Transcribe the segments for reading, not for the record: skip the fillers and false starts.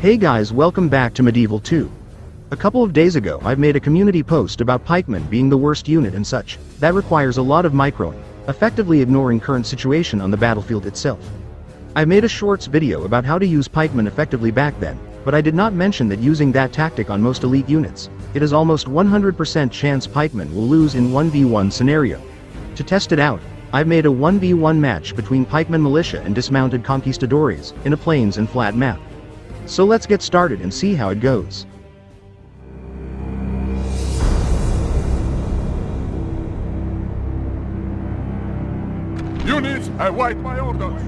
Hey guys, welcome back to Medieval 2. A couple of days ago I've made a community post about Pikemen being the worst unit and such. That requires a lot of microing, effectively ignoring current situation on the battlefield itself. I made a shorts video about how to use Pikemen effectively back then, but I did not mention that using that tactic on most elite units, it is almost 100% chance Pikemen will lose in 1v1 scenario. To test it out, I've made a 1v1 match between Pikemen militia and dismounted conquistadores, in a plains and flat map. So let's get started and see how it goes. Units, await my orders.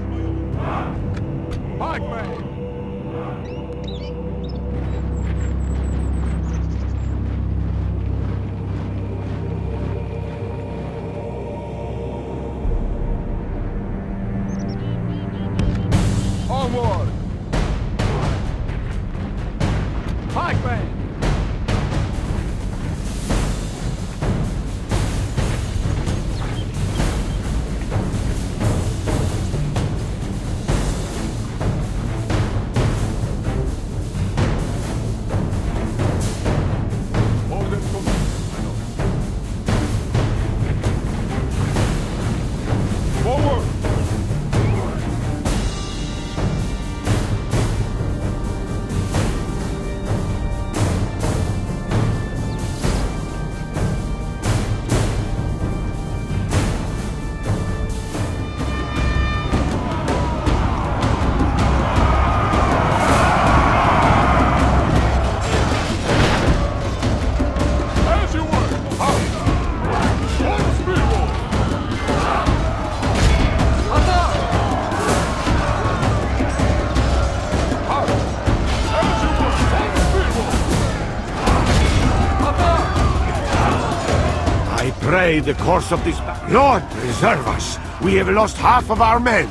Pikeman! Onward! Pikeman! Pray the course of this battle. Lord, preserve us. We have lost half of our men.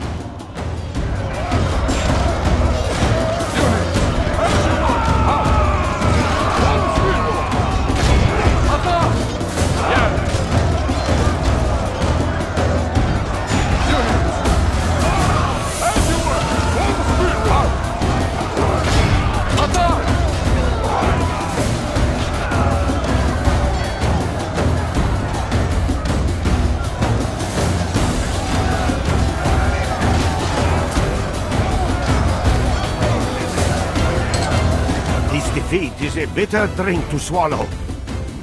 Defeat is a bitter drink to swallow.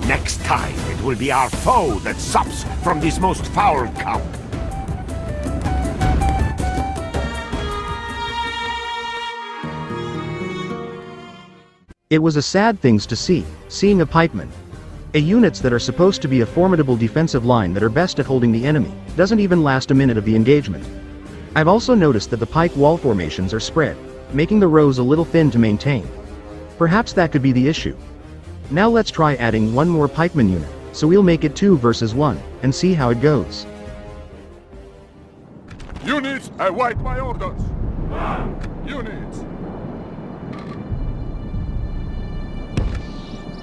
Next time, it will be our foe that sups from this most foul cup. It was a sad things to see, seeing a pikeman. Units that are supposed to be a formidable defensive line that are best at holding the enemy, doesn't even last a minute of the engagement. I've also noticed that the pike wall formations are spread, making the rows a little thin to maintain. Perhaps that could be the issue. Now let's try adding one more pikeman unit, so we'll make it 2 versus 1, and see how it goes. Units, await my orders. Units.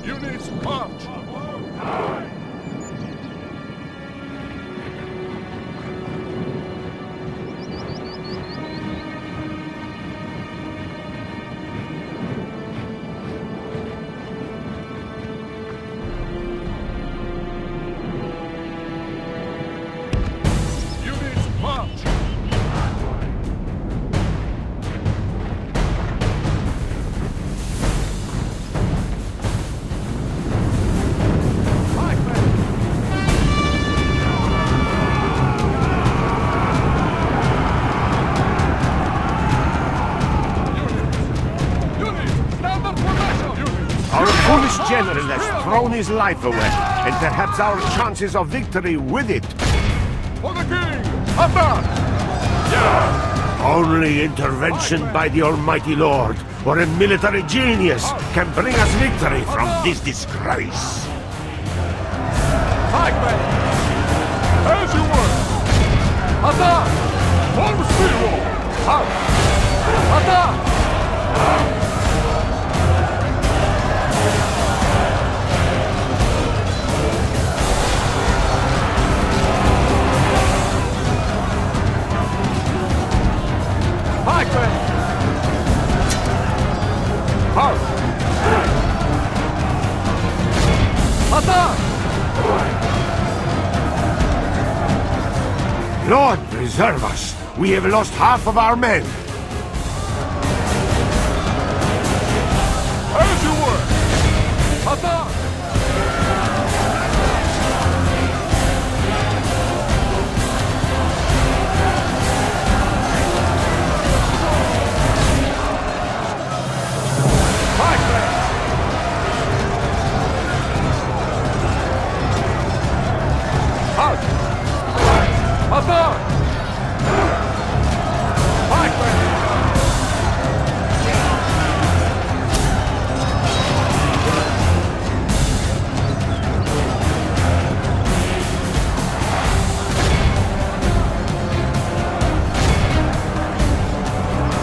Units, march. Our foolish general has thrown his life away, and perhaps our chances of victory with it. For the king! Attack! Yeah! Only intervention by the Almighty Lord, or a military genius, can bring us victory from this disgrace. Pikeman! As you were! Attack! One speed roll! Out! Attack! Pikeman! Halt! Attack! Lord, preserve us! We have lost half of our men! As you were! Attack! Pikemen! Halt! Attack! Pikemen!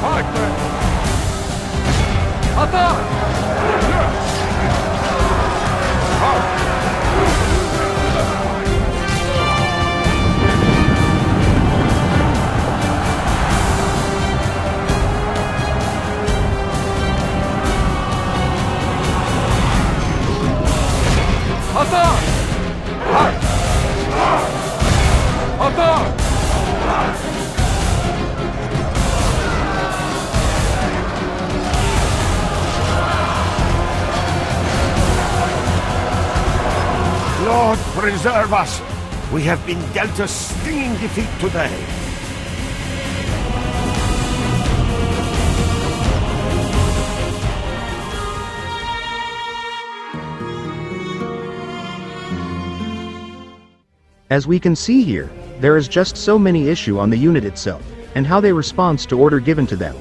Pikemen! Attack! Yes! Halt! Attack! Halt! Attack! Lord, preserve us! We have been dealt a stinging defeat today. As we can see here, there is just so many issue on the unit itself, and how they responds to order given to them.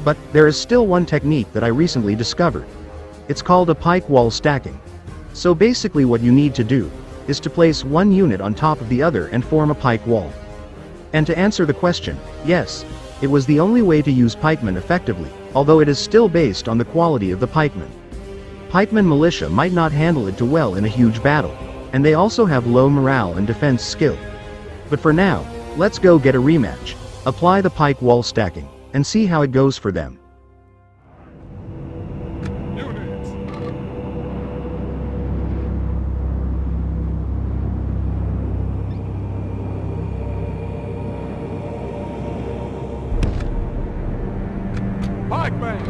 But, there is still one technique that I recently discovered. It's called a pike wall stacking. So basically what you need to do, is to place one unit on top of the other and form a pike wall. And to answer the question, yes, it was the only way to use pikemen effectively, although it is still based on the quality of the pikemen. Pikemen militia might not handle it too well in a huge battle, and they also have low morale and defense skill. But for now, let's go get a rematch, apply the pike wall stacking, and see how it goes for them. Units! Pikeman!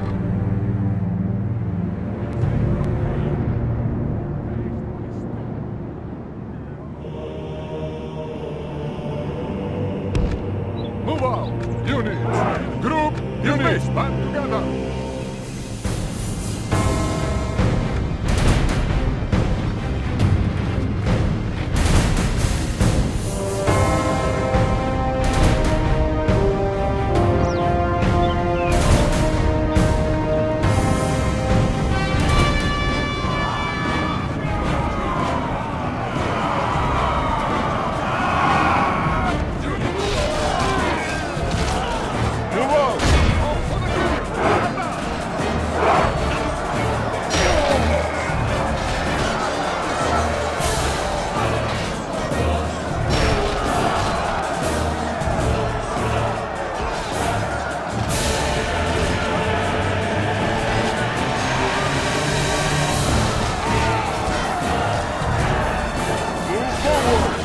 Move out! Units! Group! Units! Band together! Move out! Out for the king! Move forward!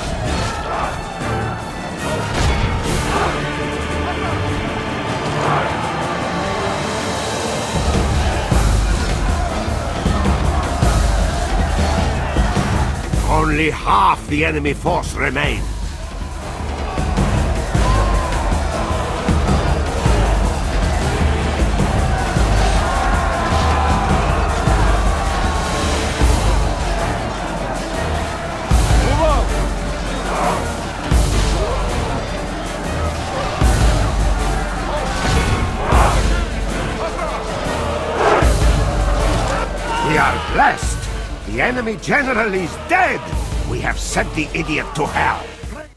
Only half the enemy force remain. Move out! We are blessed! The enemy general is dead! We have sent the idiot to hell!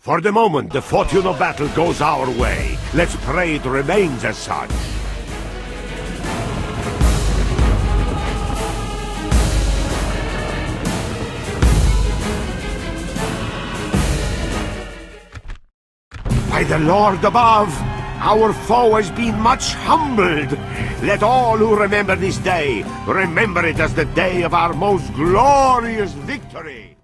For the moment, the fortune of battle goes our way. Let's pray it remains as such. By the Lord above, Our foe has been much humbled. Let all who remember this day remember it as the day of our most glorious victory.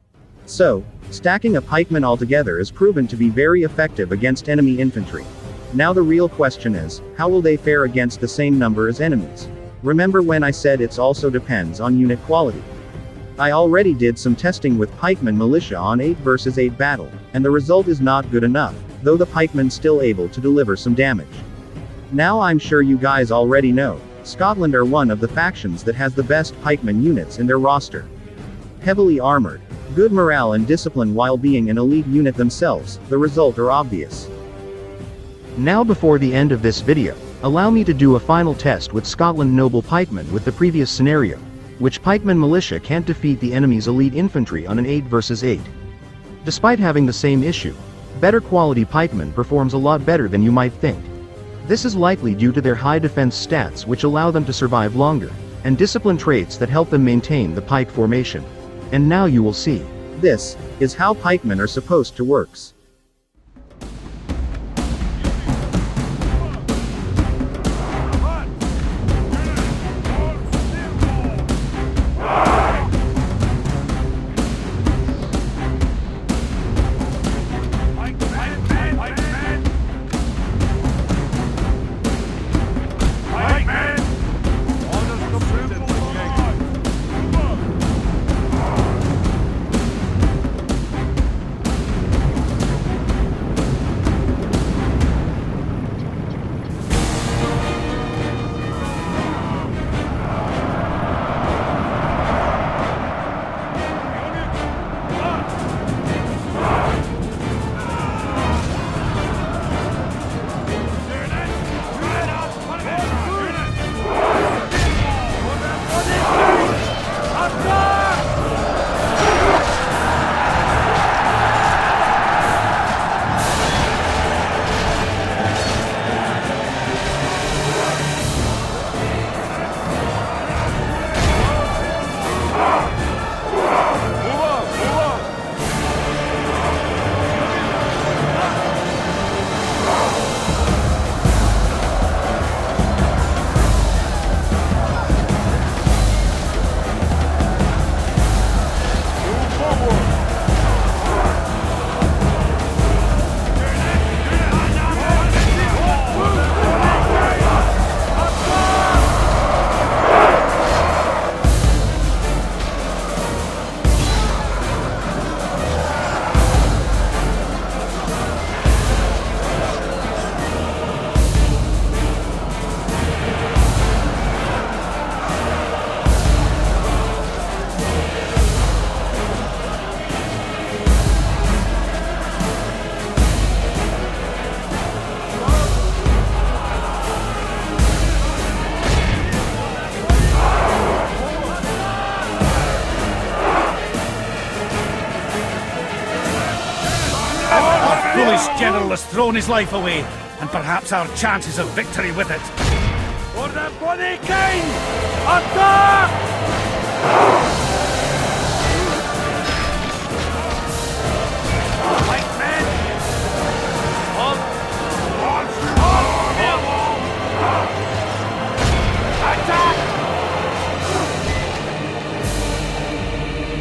So, stacking a pikeman altogether is proven to be very effective against enemy infantry. Now the real question is, how will they fare against the same number as enemies? Remember when I said it also depends on unit quality? I already did some testing with pikeman militia on 8 versus 8 battle, and the result is not good enough, though the pikemen still able to deliver some damage. Now I'm sure you guys already know, Scotland are one of the factions that has the best pikeman units in their roster. Heavily armored, good morale and discipline while being an elite unit themselves, the result are obvious. Now before the end of this video, allow me to do a final test with Scotland noble pikemen with the previous scenario, which pikeman militia can't defeat the enemy's elite infantry on an 8 versus 8. Despite having the same issue, better quality pikeman performs a lot better than you might think. This is likely due to their high defense stats which allow them to survive longer, and discipline traits that help them maintain the pike formation. And now you will see. This is how pikemen are supposed to works. Foolish general has thrown his life away, and perhaps our chances of victory with it. For the bloody king! Attack! Pikemen! Attack!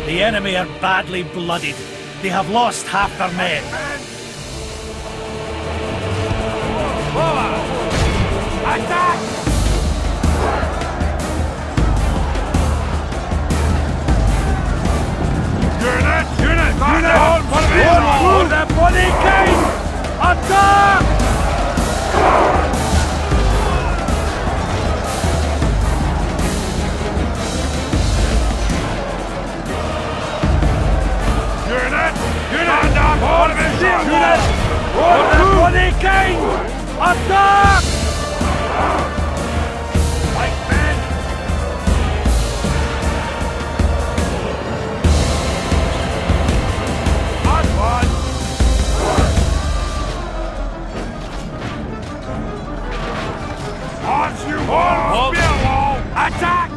The enemy are badly blooded. They have lost half their men. Attack! Unit! For the bloody king! Attack! Unit! For the bloody king! Attack! Pikemen! On! On you all! Attack!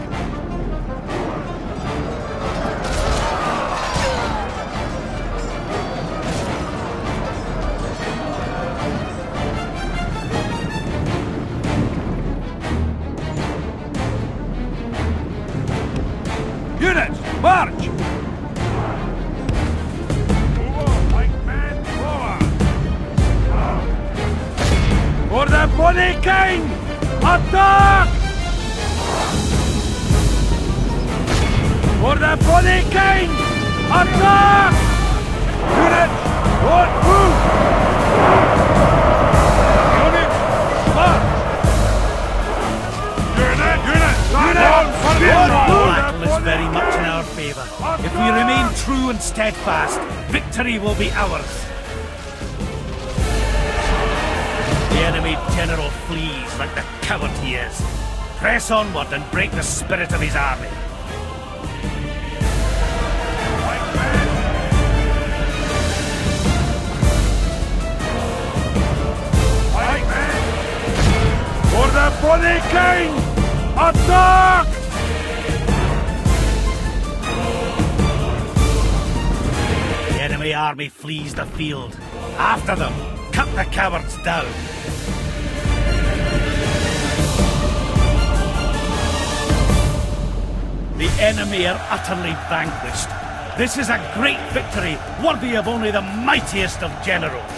March! Move on, Pikemen, forward! For the Pikemen! Attack! For the Pikemen! Attack! Unit, don't move! Unit, march! Unit, battle is very much in our favour. If we remain true and steadfast, victory will be ours. The enemy general flees like the coward he is. Press onward and break the spirit of his army. For the Pikemen! Attack! The enemy army flees the field. After them, cut the cowards down. The enemy are utterly vanquished. This is a great victory, worthy of only the mightiest of generals.